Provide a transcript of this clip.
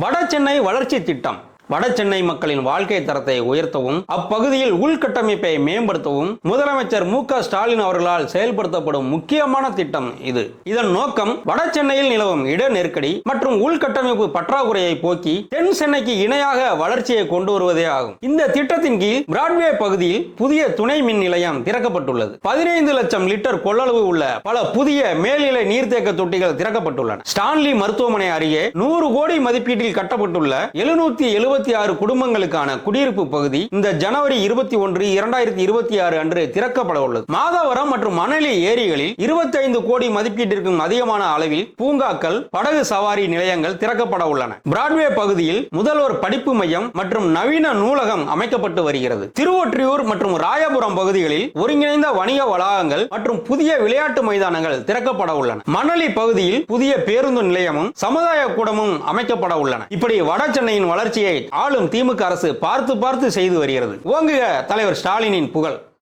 வட சென்னை வளர்ச்சி திட்டம் வட சென்னை மக்களின் வாழ்க்கை தரத்தை உயர்த்தவும் அப்பகுதியில் உள்கட்டமைப்பை மேம்படுத்தவும் முதலமைச்சர் மு.க.ஸ்டாலின் அவர்களால் செயல்படுத்தப்படும் முக்கியமான திட்டம் இது. இதன் நோக்கம் வட சென்னையில் நிலவும் இட நெருக்கடி மற்றும் உள்கட்டமைப்பு பற்றாக்குறையை போக்கி தென் சென்னைக்கு இணையாக வளர்ச்சியை கொண்டு வருவதே ஆகும். இந்த திட்டத்தின் கீழ் பிராட்வே பகுதியில் புதிய துணை மின் நிலையம் திறக்கப்பட்டுள்ளது. 15 லட்சம் லிட்டர் கொள்ளளவு உள்ள பல புதிய மேல்நிலை நீர்த்தேக்க தொட்டிகள் திறக்கப்பட்டுள்ளன. ஸ்டான்லி மருத்துவமனை அருகே 100 கோடி மதிப்பீட்டில் கட்டப்பட்டுள்ள 776 குடும்பங்களுக்கான குடியிருப்பு பகுதி இந்த ஜனவரி 21, 2026 அன்று திறக்கப்பட உள்ளது. மாதவரம் மற்றும் மணலி ஏரிகளில் 25 கோடி மதிப்பீட்டிற்கும் அதிகமான அளவில் பூங்காக்கள், படகு சவாரி நிலையங்கள் திறக்கப்பட உள்ளன. பிராட்வே பகுதியில் முதல்வர் படிப்பு மையம் மற்றும் நவீன நூலகம் அமைக்கப்பட்டு வருகிறது. திருவொற்றியூர் மற்றும் ராயபுரம் பகுதிகளில் ஒருங்கிணைந்த வணிக வளாகங்கள் மற்றும் புதிய விளையாட்டு மைதானங்கள் திறக்கப்பட உள்ளன. மணலி பகுதியில் புதிய பேருந்து நிலையமும் சமுதாய கூடமும் அமைக்கப்பட உள்ளன. இப்படி வட சென்னையின் வளர்ச்சியை ஆளும் திமுக அரசு பார்த்து செய்து வருகிறது. ஓங்குக தலைவர் ஸ்டாலினின் புகழ்.